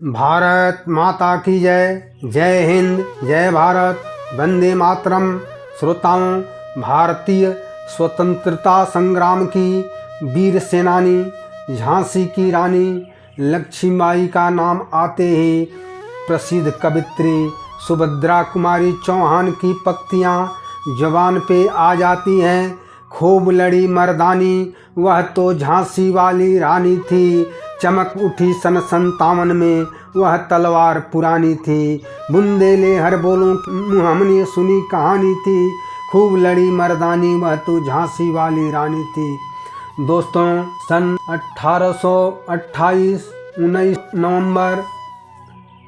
भारत माता की जय। जय हिंद, जय भारत, वंदे मातरम। श्रोताओं, भारतीय स्वतंत्रता संग्राम की वीर सेनानी झांसी की रानी लक्ष्मीबाई का नाम आते ही प्रसिद्ध कवित्री सुभद्रा कुमारी चौहान की पंक्तियाँ जबान पे आ जाती हैं। खूब लड़ी मर्दानी, वह तो झांसी वाली रानी थी। चमक उठी सन 57 में, वह तलवार पुरानी थी। बुंदेले हर बोलों हमने सुनी कहानी थी। खूब लड़ी मर्दानी, वह तो झांसी वाली रानी थी। दोस्तों, सन 1828 19 नवंबर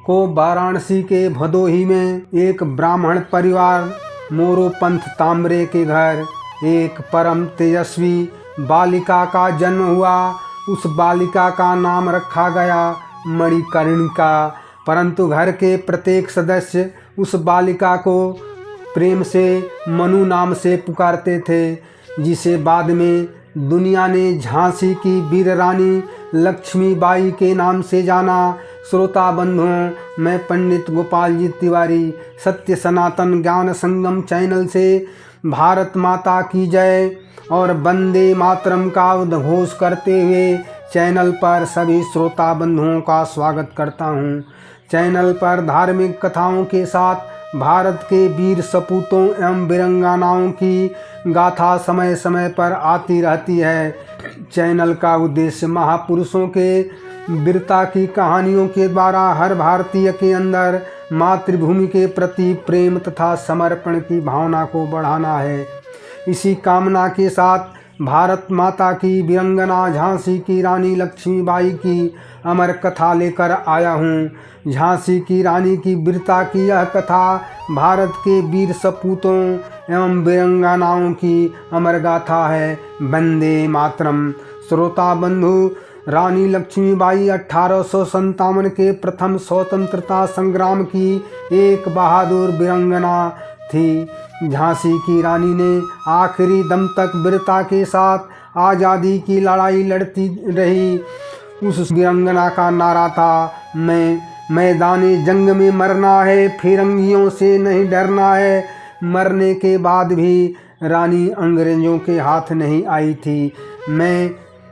को वाराणसी के भदोही में एक ब्राह्मण परिवार मोरोपंत तांबरे के घर एक परम तेजस्वी बालिका का जन्म हुआ। उस बालिका का नाम रखा गया मणिकर्णिका। परंतु घर के प्रत्येक सदस्य उस बालिका को प्रेम से मनु नाम से पुकारते थे, जिसे बाद में दुनिया ने झांसी की वीर रानी लक्ष्मीबाई के नाम से जाना। श्रोता बंधुओं, मैं पंडित गोपाल जी तिवारी सत्य सनातन ज्ञान संगम चैनल से भारत माता की जय और वंदे मातरम का उद्घोष करते हुए चैनल पर सभी श्रोता बंधुओं का स्वागत करता हूं। चैनल पर धार्मिक कथाओं के साथ भारत के वीर सपूतों एवं वीरांगनाओं की गाथा समय समय पर आती रहती है। चैनल का उद्देश्य महापुरुषों के वीरता की कहानियों के द्वारा हर भारतीय के अंदर मातृभूमि के प्रति प्रेम तथा समर्पण की भावना को बढ़ाना है। इसी कामना के साथ भारत माता की वीरांगना झांसी की रानी लक्ष्मीबाई की अमर कथा लेकर आया हूँ। झांसी की रानी की वीरता की यह कथा भारत के वीर सपूतों एवं वीरांगनाओं की अमर गाथा है। वंदे मातरम। श्रोता बंधु, रानी लक्ष्मीबाई 1857 के प्रथम स्वतंत्रता संग्राम की एक बहादुर वीरांगना थी। झांसी की रानी ने आखिरी दम तक वीरता के साथ आज़ादी की लड़ाई लड़ती रही। उस वीरांगना का नारा था, मैं मैदाने जंग में मरना है, फिरंगियों से नहीं डरना है। मरने के बाद भी रानी अंग्रेजों के हाथ नहीं आई थी। मैं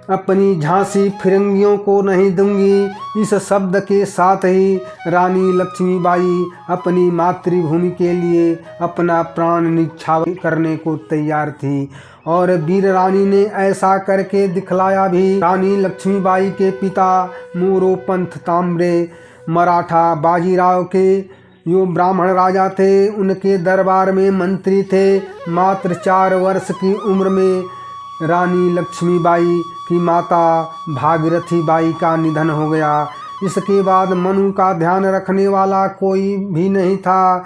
अपनी झांसी फिरंगियों को नहीं दूंगी। इस शब्द के साथ ही रानी लक्ष्मीबाई अपनी मातृभूमि के लिए अपना प्राण न्यौछावर करने को तैयार थी और वीर रानी ने ऐसा करके दिखलाया भी। रानी लक्ष्मीबाई के पिता मोरोपंत तांबरे मराठा बाजीराव के जो ब्राह्मण राजा थे, उनके दरबार में मंत्री थे। मात्र 4 वर्ष की उम्र में रानी लक्ष्मीबाई की माता भागीरथी बाई का निधन हो गया। इसके बाद मनु का ध्यान रखने वाला कोई भी नहीं था।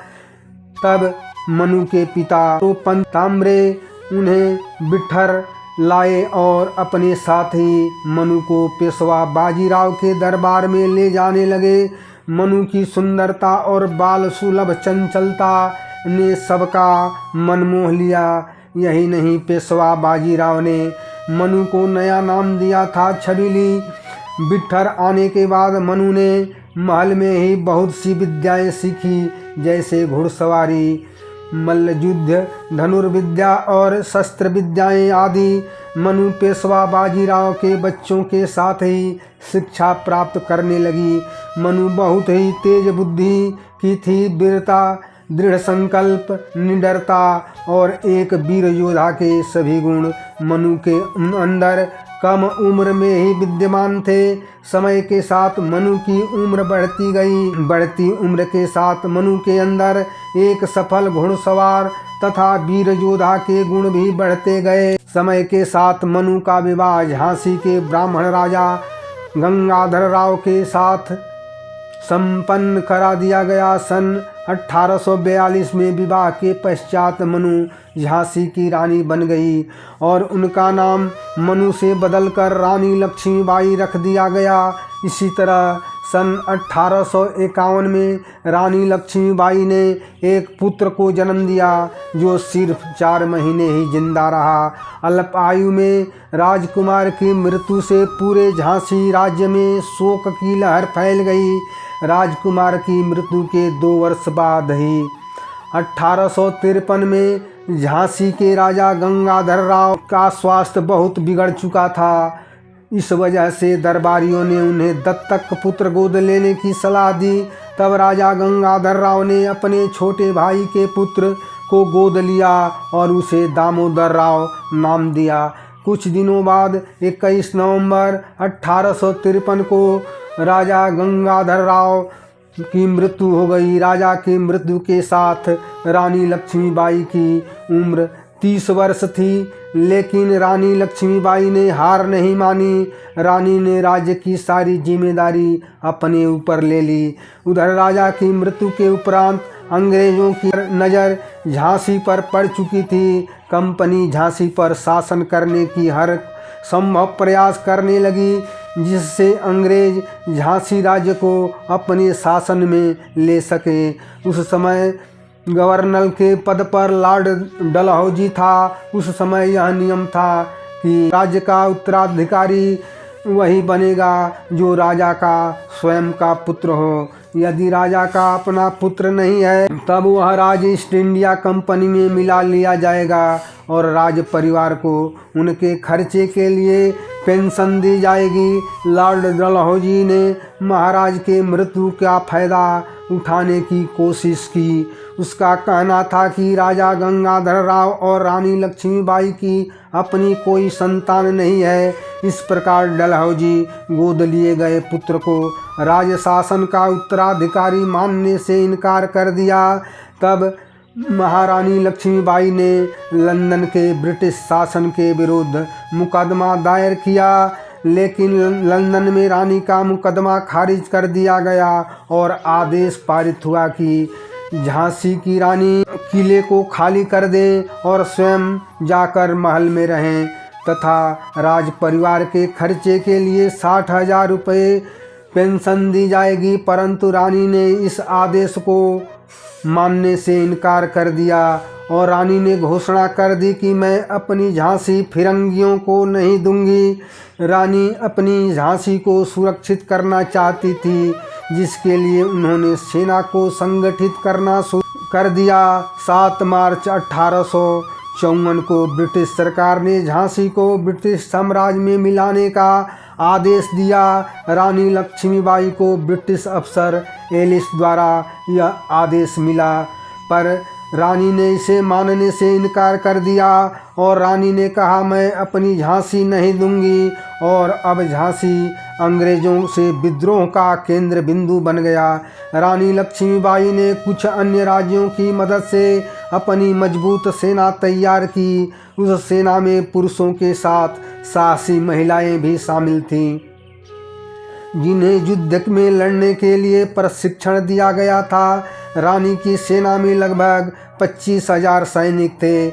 तब मनु के पिता मोरोपंत तांबरे उन्हें बिठर लाए और अपने साथ ही मनु को पेशवा बाजीराव के दरबार में ले जाने लगे। मनु की सुंदरता और बाल सुलभ चंचलता ने सबका मन मोह लिया। यही नहीं, पेशवा बाजीराव ने मनु को नया नाम दिया था छबीली। बिठर आने के बाद मनु ने महल में ही बहुत सी विद्याएं सीखी, जैसे घुड़सवारी, मल्लयुद्ध, धनुर्विद्या और शस्त्र विद्याएं आदि। मनु पेशवा बाजीराव के बच्चों के साथ ही शिक्षा प्राप्त करने लगी। मनु बहुत ही तेज बुद्धि की थी। वीरता, दृढ़ संकल्प, निडरता और एक वीर योद्धा के सभी गुण मनु के अंदर कम उम्र में ही विद्यमान थे। समय के साथ मनु की उम्र बढ़ती गई। बढ़ती उम्र के साथ मनु के अंदर एक सफल घुड़सवार तथा वीर योद्धा के गुण भी बढ़ते गए। समय के साथ मनु का विवाह झांसी के ब्राह्मण राजा गंगाधर राव के साथ संपन्न करा दिया गया। सन 1842 में विवाह के पश्चात मनु झांसी की रानी बन गई और उनका नाम मनु से बदलकर रानी लक्ष्मीबाई रख दिया गया। इसी तरह सन 1851 में रानी लक्ष्मीबाई ने एक पुत्र को जन्म दिया जो सिर्फ 4 महीने ही जिंदा रहा। अल्प आयु में राजकुमार की मृत्यु से पूरे झांसी राज्य में शोक की लहर फैल गई। राजकुमार की मृत्यु के 2 वर्ष बाद ही 1853 में झांसी के राजा गंगाधर राव का स्वास्थ्य बहुत बिगड़ चुका था। इस वजह से दरबारियों ने उन्हें दत्तक पुत्र गोद लेने की सलाह दी। तब राजा गंगाधर राव ने अपने छोटे भाई के पुत्र को गोद लिया और उसे दामोदर राव नाम दिया। कुछ दिनों बाद 21 नवंबर 1853 को राजा गंगाधर राव की मृत्यु हो गई। राजा की मृत्यु के साथ रानी लक्ष्मीबाई की उम्र 30 वर्ष थी, लेकिन रानी लक्ष्मीबाई ने हार नहीं मानी। रानी ने राज्य की सारी जिम्मेदारी अपने ऊपर ले ली। उधर राजा की मृत्यु के उपरांत अंग्रेजों की नज़र झांसी पर पड़ चुकी थी। कंपनी झांसी पर शासन करने की हर संभव प्रयास करने लगी, जिससे अंग्रेज झांसी राज्य को अपने शासन में ले सके। उस समय गवर्नर के पद पर लॉर्ड डलहौजी था। उस समय यह नियम था कि राज्य का उत्तराधिकारी वही बनेगा जो राजा का स्वयं का पुत्र हो। यदि राजा का अपना पुत्र नहीं है तब वह राज ईस्ट इंडिया कंपनी में मिला लिया जाएगा और राज परिवार को उनके खर्चे के लिए पेंशन दी जाएगी। लॉर्ड डलहौजी ने महाराज के मृत्यु का फायदा उठाने की कोशिश की। उसका कहना था कि राजा गंगाधर राव और रानी लक्ष्मीबाई की अपनी कोई संतान नहीं है। इस प्रकार डलहौजी गोद लिए गए पुत्र को राज शासन का उत्तराधिकारी मानने से इनकार कर दिया। तब महारानी लक्ष्मीबाई ने लंदन के ब्रिटिश शासन के विरुद्ध मुकदमा दायर किया, लेकिन लंदन में रानी का मुकदमा खारिज कर दिया गया और आदेश पारित हुआ कि झांसी की रानी किले को खाली कर दें और स्वयं जाकर महल में रहें तथा राज परिवार के खर्चे के लिए 60,000 रुपये पेंशन दी जाएगी। परंतु रानी ने इस आदेश को मानने से इनकार कर दिया और रानी ने घोषणा कर दी कि मैं अपनी झांसी फिरंगियों को नहीं दूंगी। रानी अपनी झांसी को सुरक्षित करना चाहती थी, जिसके लिए उन्होंने सेना को संगठित करना शुरू कर दिया। 7 मार्च 1854 को ब्रिटिश सरकार ने झांसी को ब्रिटिश साम्राज्य में मिलाने का आदेश दिया। रानी लक्ष्मीबाई को ब्रिटिश अफसर एलिस द्वारा यह आदेश मिला, पर रानी ने इसे मानने से इनकार कर दिया और रानी ने कहा मैं अपनी झांसी नहीं दूंगी। और अब झांसी अंग्रेजों से विद्रोह का केंद्र बिंदु बन गया। रानी लक्ष्मीबाई ने कुछ अन्य राज्यों की मदद से अपनी मजबूत सेना तैयार की। उस सेना में पुरुषों के साथ साहसी महिलाएं भी शामिल थीं, जिन्हें युद्ध में लड़ने के लिए प्रशिक्षण दिया गया था। रानी की सेना में लगभग 25,000 सैनिक थे।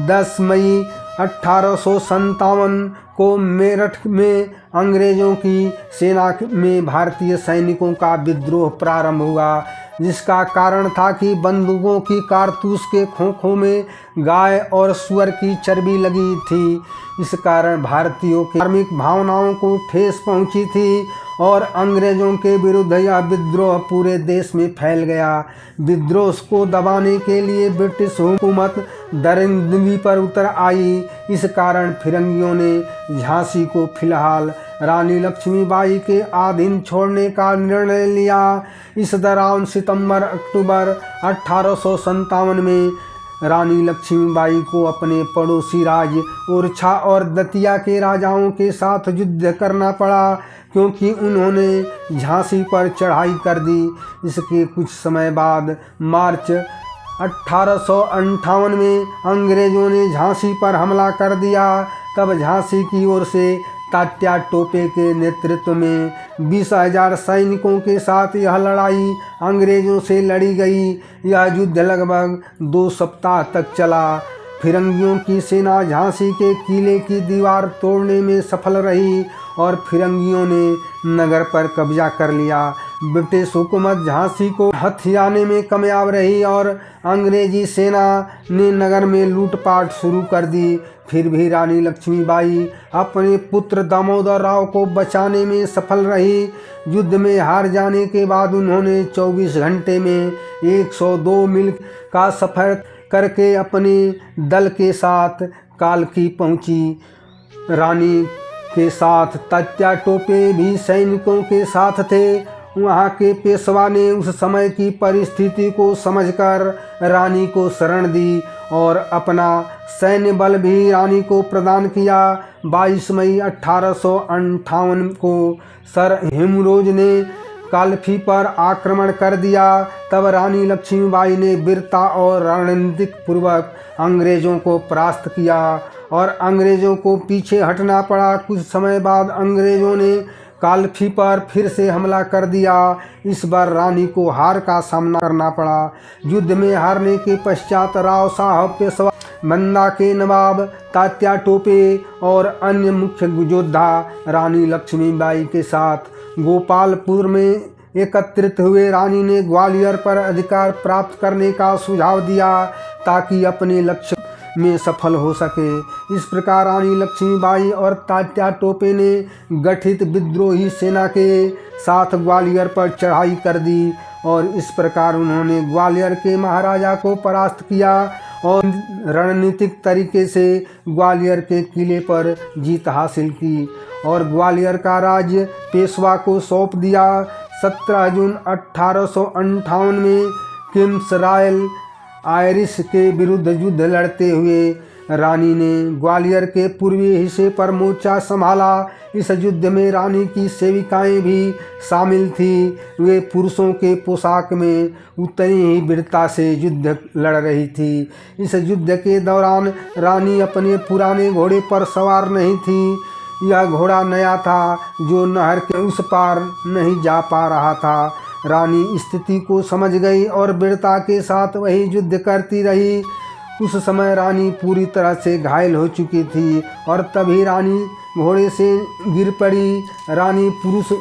10 मई 1857 को मेरठ में अंग्रेजों की सेना में भारतीय सैनिकों का विद्रोह प्रारंभ हुआ, जिसका कारण था कि बंदूकों की कारतूस के खोखों में गाय और सुअर की चर्बी लगी थी। इस कारण भारतीयों की धार्मिक भावनाओं को ठेस पहुंची थी और अंग्रेजों के विरुद्ध यह विद्रोह पूरे देश में फैल गया। विद्रोह को दबाने के लिए ब्रिटिश हुकूमत दरिंदगी पर उतर आई। इस कारण फिरंगियों ने झांसी को फिलहाल रानी लक्ष्मीबाई के अधीन छोड़ने का निर्णय लिया। इस दौरान सितंबर अक्टूबर 1857 में रानी लक्ष्मीबाई को अपने पड़ोसी राज्य ओरछा और दतिया के राजाओं के साथ युद्ध करना पड़ा, क्योंकि उन्होंने झांसी पर चढ़ाई कर दी। इसके कुछ समय बाद मार्च 1858 में अंग्रेजों ने झांसी पर हमला कर दिया। तब झांसी की ओर से तात्या टोपे के नेतृत्व में 20,000 सैनिकों के साथ यह लड़ाई अंग्रेजों से लड़ी गई। यह युद्ध लगभग 2 सप्ताह तक चला। फिरंगियों की सेना झांसी के किले की दीवार तोड़ने में सफल रही और फिरंगियों ने नगर पर कब्जा कर लिया। ब्रिटिश हुकूमत झांसी को हथियाने में कामयाब रही और अंग्रेजी सेना ने नगर में लूटपाट शुरू कर दी। फिर भी रानी लक्ष्मीबाई अपने पुत्र दामोदर राव को बचाने में सफल रही। युद्ध में हार जाने के बाद उन्होंने 24 घंटे में 102 मील का सफ़र करके अपने दल के साथ कालकी पहुंची। रानी के साथ तात्या टोपे भी सैनिकों के साथ थे। वहाँ के पेशवा ने उस समय की परिस्थिति को समझकर रानी को शरण दी और अपना सैन्य बल भी रानी को प्रदान किया। 22 मई 1858 को सर हेमरोज ने कालफी पर आक्रमण कर दिया। तब रानी लक्ष्मीबाई ने वीरता और रणनीतिक पूर्वक अंग्रेज़ों को परास्त किया और अंग्रेज़ों को पीछे हटना पड़ा। कुछ समय बाद अंग्रेज़ों ने कालफी पर फिर से हमला कर दिया। इस बार रानी को हार का सामना करना पड़ा। युद्ध में हारने के पश्चात राव साहब पेशवा, बंदा के नवाब तात्या टोपे और अन्य मुख्य योद्धा रानी लक्ष्मीबाई के साथ गोपालपुर में एकत्रित हुए। रानी ने ग्वालियर पर अधिकार प्राप्त करने का सुझाव दिया ताकि अपने लक्ष्य में सफल हो सके। इस प्रकार रानी लक्ष्मीबाई और तात्या टोपे ने गठित विद्रोही सेना के साथ ग्वालियर पर चढ़ाई कर दी और इस प्रकार उन्होंने ग्वालियर के महाराजा को परास्त किया और रणनीतिक तरीके से ग्वालियर के किले पर जीत हासिल की और ग्वालियर का राज्य पेशवा को सौंप दिया। 17 जून 1858 में किम्स रॉयल आयरिश के विरुद्ध युद्ध लड़ते हुए रानी ने ग्वालियर के पूर्वी हिस्से पर मोर्चा संभाला। इस युद्ध में रानी की सेविकाएं भी शामिल थीं। वे पुरुषों के पोशाक में उतनी ही वीरता से युद्ध लड़ रही थी। इस युद्ध के दौरान रानी अपने पुराने घोड़े पर सवार नहीं थी। यह घोड़ा नया था जो नहर के उस पार नहीं जा पा रहा था। रानी स्थिति को समझ गई और वीरता के साथ वही युद्ध करती रही। उस समय रानी पूरी तरह से घायल हो चुकी थी और तभी रानी घोड़े से गिर पड़ी। रानी पुरुष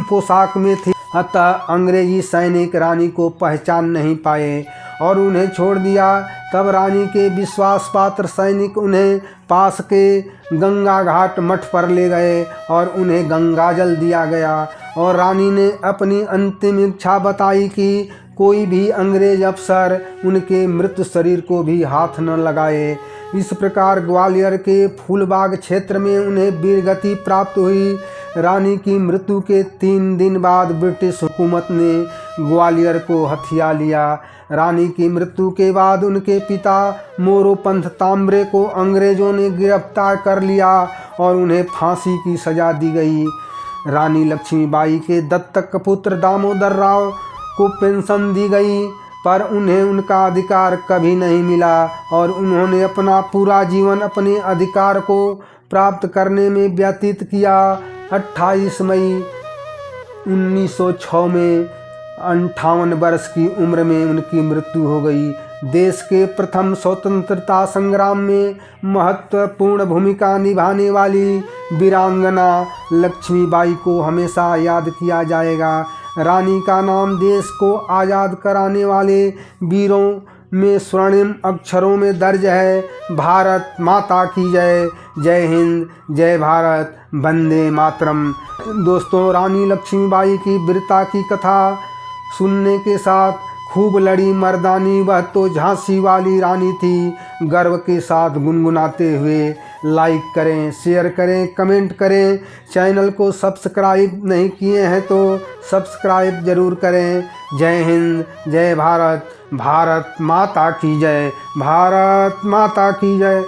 पोशाक में थी, अतः अंग्रेजी सैनिक रानी को पहचान नहीं पाए और उन्हें छोड़ दिया। तब रानी के विश्वास पात्र सैनिक उन्हें पास के गंगा घाट मठ पर ले गए और उन्हें गंगाजल दिया गया और रानी ने अपनी अंतिम इच्छा बताई कि कोई भी अंग्रेज अफसर उनके मृत शरीर को भी हाथ न लगाए। इस प्रकार ग्वालियर के फूलबाग क्षेत्र में उन्हें वीरगति प्राप्त हुई। रानी की मृत्यु के 3 दिन बाद ब्रिटिश हुकूमत ने ग्वालियर को हथिया लिया। रानी की मृत्यु के बाद उनके पिता मोरोपंत तांबरे को अंग्रेज़ों ने गिरफ्तार कर लिया और उन्हें फांसी की सज़ा दी गई। रानी लक्ष्मीबाई के दत्तक पुत्र दामोदर राव को पेंशन दी गई, पर उन्हें उनका अधिकार कभी नहीं मिला और उन्होंने अपना पूरा जीवन अपने अधिकार को प्राप्त करने में व्यतीत किया। 28 मई 1906 में 58 वर्ष की उम्र में उनकी मृत्यु हो गई। देश के प्रथम स्वतंत्रता संग्राम में महत्वपूर्ण भूमिका निभाने वाली वीरांगना लक्ष्मीबाई को हमेशा याद किया जाएगा। रानी का नाम देश को आज़ाद कराने वाले वीरों में स्वर्णिम अक्षरों में दर्ज है। भारत माता की जय। जय हिंद, जय भारत, वंदे मातरम। दोस्तों, रानी लक्ष्मीबाई की वीरता की कथा सुनने के साथ खूब लड़ी मर्दानी, वह तो झांसी वाली रानी थी। गर्व के साथ गुनगुनाते हुए लाइक करें, शेयर करें, कमेंट करें। चैनल को सब्सक्राइब नहीं किए हैं तो सब्सक्राइब ज़रूर करें। जय हिंद, जय भारत, भारत माता की जय, भारत माता की जय।